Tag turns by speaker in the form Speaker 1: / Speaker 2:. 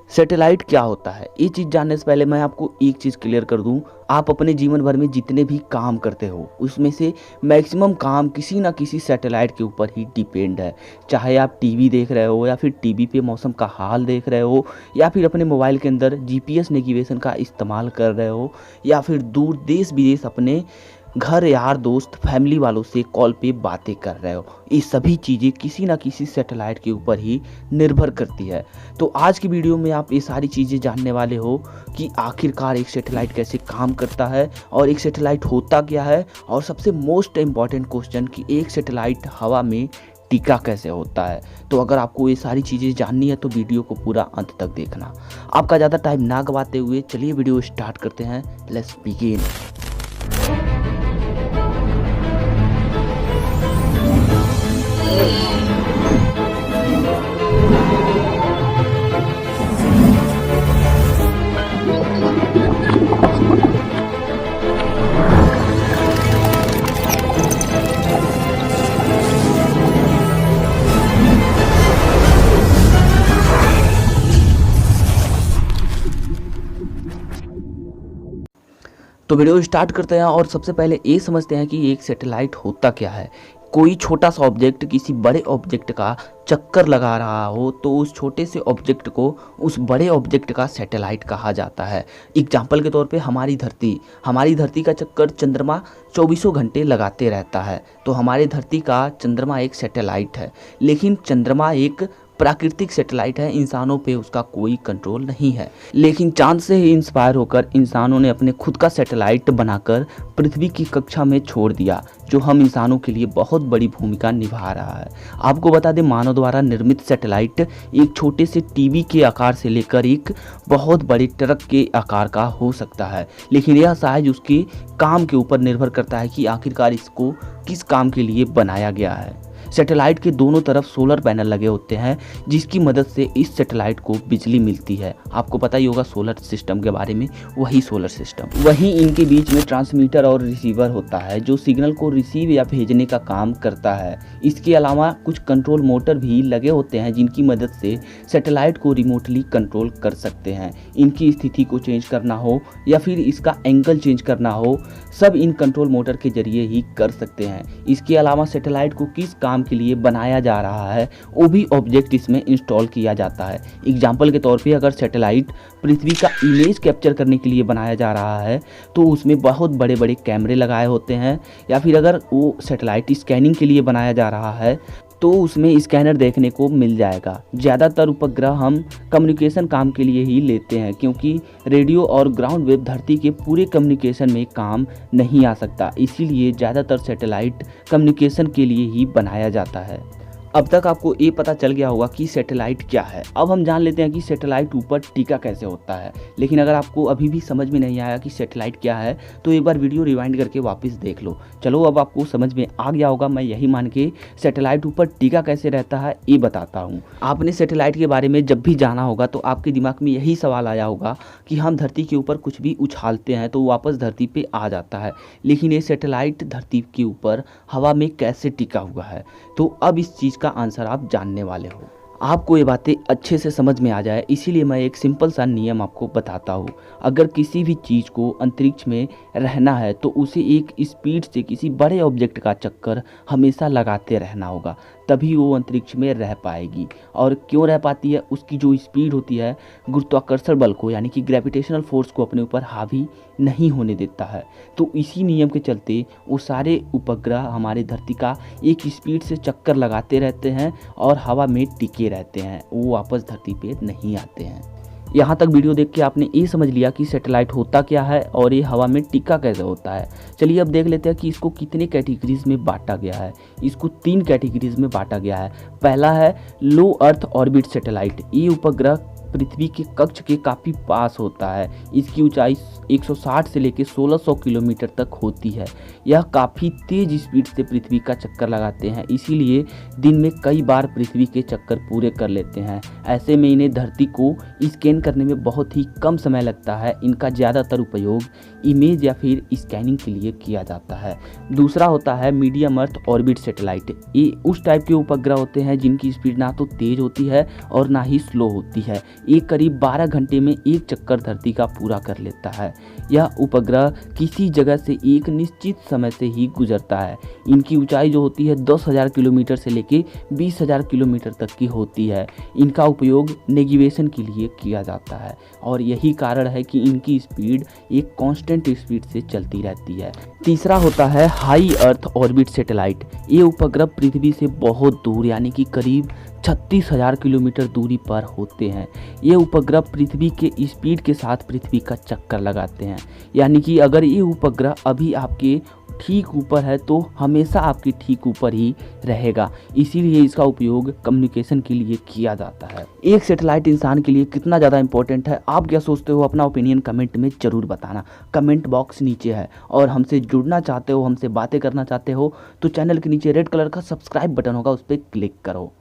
Speaker 1: Satellite क्या होता है, ये चीज़ जानने से पहले मैं आपको एक चीज़ क्लियर कर दूं। आप अपने जीवन भर में जितने भी काम करते हो उसमें से मैक्सिमम काम किसी ना किसी सैटेलाइट के ऊपर ही डिपेंड है। चाहे आप टीवी देख रहे हो या फिर टीवी पे मौसम का हाल देख रहे हो, या फिर अपने मोबाइल के अंदर जीपीएस नेविगेशन का इस्तेमाल कर रहे हो, या फिर दूर देश विदेश अपने घर यार दोस्त फैमिली वालों से कॉल पे बातें कर रहे हो, ये सभी चीज़ें किसी ना किसी सैटेलाइट के ऊपर ही निर्भर करती है। तो आज की वीडियो में आप ये सारी चीज़ें जानने वाले हो कि आखिरकार एक सैटेलाइट कैसे काम करता है और एक सैटेलाइट होता क्या है, और सबसे मोस्ट इम्पॉर्टेंट क्वेश्चन कि एक सैटेलाइट हवा में टिका कैसे होता है। तो अगर आपको ये सारी चीज़ें जाननी है तो वीडियो को पूरा अंत तक देखना। आपका ज़्यादा टाइम ना गवाते हुए चलिए वीडियो स्टार्ट करते हैं। Let's begin. तो वीडियो स्टार्ट करते हैं और सबसे पहले ये समझते हैं कि एक सैटेलाइट होता क्या है। कोई छोटा सा ऑब्जेक्ट किसी बड़े ऑब्जेक्ट का चक्कर लगा रहा हो तो उस छोटे से ऑब्जेक्ट को उस बड़े ऑब्जेक्ट का सैटेलाइट कहा जाता है। एग्जाम्पल के तौर पे हमारी धरती का चक्कर चंद्रमा 24 घंटे लगाते रहता है, तो हमारी धरती का चंद्रमा एक सैटेलाइट है। लेकिन चंद्रमा एक प्राकृतिक सैटेलाइट है, इंसानों पे उसका कोई कंट्रोल नहीं है। लेकिन चांद से ही इंस्पायर होकर इंसानों ने अपने खुद का सैटेलाइट बनाकर पृथ्वी की कक्षा में छोड़ दिया, जो हम इंसानों के लिए बहुत बड़ी भूमिका निभा रहा है। आपको बता दें, मानव द्वारा निर्मित सैटेलाइट एक छोटे से टीवी के आकार से लेकर एक बहुत बड़े ट्रक के आकार का हो सकता है। लेकिन यह साइज उसके काम के ऊपर निर्भर करता है कि आखिरकार इसको किस काम के लिए बनाया गया है। सैटेलाइट के दोनों तरफ सोलर पैनल लगे होते हैं, जिसकी मदद से इस सैटेलाइट को बिजली मिलती है। आपको पता ही होगा सोलर सिस्टम के बारे में, वही सोलर सिस्टम। वहीं इनके बीच में ट्रांसमीटर और रिसीवर होता है, जो सिग्नल को रिसीव या भेजने का काम करता है। इसके अलावा कुछ कंट्रोल मोटर भी लगे होते हैं, जिनकी मदद से सैटेलाइट को रिमोटली कंट्रोल कर सकते हैं। इनकी स्थिति को चेंज करना हो या फिर इसका एंगल चेंज करना हो, सब इन कंट्रोल मोटर के जरिए ही कर सकते हैं। इसके अलावा सैटेलाइट को किस काम के लिए बनाया जा रहा है वो भी ऑब्जेक्ट इसमें इंस्टॉल किया जाता है। एग्जाम्पल के तौर पे अगर सैटेलाइट पृथ्वी का इमेज कैप्चर करने के लिए बनाया जा रहा है तो उसमें बहुत बड़े बड़े कैमरे लगाए होते हैं, या फिर अगर वो सैटेलाइट स्कैनिंग के लिए बनाया जा रहा है तो उसमें स्कैनर देखने को मिल जाएगा। ज़्यादातर उपग्रह हम कम्युनिकेशन काम के लिए ही लेते हैं, क्योंकि रेडियो और ग्राउंड वेव धरती के पूरे कम्युनिकेशन में काम नहीं आ सकता। इसीलिए ज़्यादातर सैटेलाइट कम्युनिकेशन के लिए ही बनाया जाता है। अब तक आपको ये पता चल गया होगा कि सैटेलाइट क्या है। अब हम जान लेते हैं कि सैटेलाइट ऊपर टिका कैसे होता है। लेकिन अगर आपको अभी भी समझ में नहीं आया कि सैटेलाइट क्या है तो एक बार वीडियो रिवाइंड करके वापस देख लो। चलो अब आपको समझ में आ गया होगा। मैं यही मान के सैटेलाइट ऊपर टिका कैसे रहता है ये बताता हूँ। आपने सैटेलाइट के बारे में जब भी जाना होगा तो आपके दिमाग में यही सवाल आया होगा कि हम धरती के ऊपर कुछ भी उछालते हैं तो वापस धरती पर आ जाता है, लेकिन ये सैटेलाइट धरती के ऊपर हवा में कैसे टिका हुआ है। तो अब इस चीज़ का आंसर आप जानने वाले हो। आपको ये बातें अच्छे से समझ में आ जाए, इसीलिए मैं एक सिंपल सा नियम आपको बताता हूँ। अगर किसी भी चीज़ को अंतरिक्ष में रहना है तो उसे एक स्पीड से किसी बड़े ऑब्जेक्ट का चक्कर हमेशा लगाते रहना होगा, तभी वो अंतरिक्ष में रह पाएगी। और क्यों रह पाती है? उसकी जो स्पीड होती है गुरुत्वाकर्षण बल को, यानी कि ग्रेविटेशनल फोर्स को अपने ऊपर हावी नहीं होने देता है। तो इसी नियम के चलते वो सारे उपग्रह हमारे धरती का एक स्पीड से चक्कर लगाते रहते हैं और हवा में टिके रहते हैं, वो वापस धरती पे नहीं आते हैं। यहाँ तक वीडियो देख के आपने ये समझ लिया कि सैटेलाइट होता क्या है और ये हवा में टिका कैसे होता है। चलिए अब देख लेते हैं कि इसको कितने कैटेगरीज में बांटा गया है। इसको 3 कैटेगरीज में बांटा गया है। पहला है लो अर्थ ऑर्बिट सैटेलाइट। ये उपग्रह पृथ्वी के कक्ष के काफ़ी पास होता है। इसकी ऊंचाई 160 से लेकर 1600 किलोमीटर तक होती है। यह काफ़ी तेज स्पीड से पृथ्वी का चक्कर लगाते हैं, इसीलिए दिन में कई बार पृथ्वी के चक्कर पूरे कर लेते हैं। ऐसे में इन्हें धरती को स्कैन करने में बहुत ही कम समय लगता है। इनका ज़्यादातर उपयोग इमेज या फिर स्कैनिंग के लिए किया जाता है। दूसरा होता है मीडियम अर्थ ऑर्बिट सैटेलाइट। ये उस टाइप के उपग्रह होते हैं जिनकी स्पीड ना तो तेज होती है और ना ही स्लो होती है। ये करीब 12 घंटे में एक चक्कर धरती का पूरा कर लेता है। यह उपग्रह किसी जगह से एक निश्चित समय से ही गुजरता है। इनकी ऊंचाई जो होती है 10,000 किलोमीटर से लेके 20,000 किलोमीटर तक की होती है। इनका उपयोग नेविगेशन के लिए किया जाता है और यही कारण है कि इनकी स्पीड एक कांस्टेंट स्पीड से चलती रहती है। तीसरा होता है हाई अर्थ ऑर्बिट सैटेलाइट। ये उपग्रह पृथ्वी से बहुत दूर यानी कि करीब 36,000 किलोमीटर दूरी पर होते हैं। ये उपग्रह पृथ्वी के स्पीड के साथ पृथ्वी का चक्कर लगाते हैं, यानी कि अगर ये उपग्रह अभी आपके ठीक ऊपर है तो हमेशा आपके ठीक ऊपर ही रहेगा। इसीलिए इसका उपयोग कम्युनिकेशन के लिए किया जाता है। एक सैटेलाइट इंसान के लिए कितना ज़्यादा इंपॉर्टेंट है, आप क्या सोचते हो, अपना ओपिनियन कमेंट में ज़रूर बताना। कमेंट बॉक्स नीचे है और हमसे जुड़ना चाहते हो, हमसे बातें करना चाहते हो तो चैनल के नीचे रेड कलर का सब्सक्राइब बटन होगा, उस पर क्लिक करो।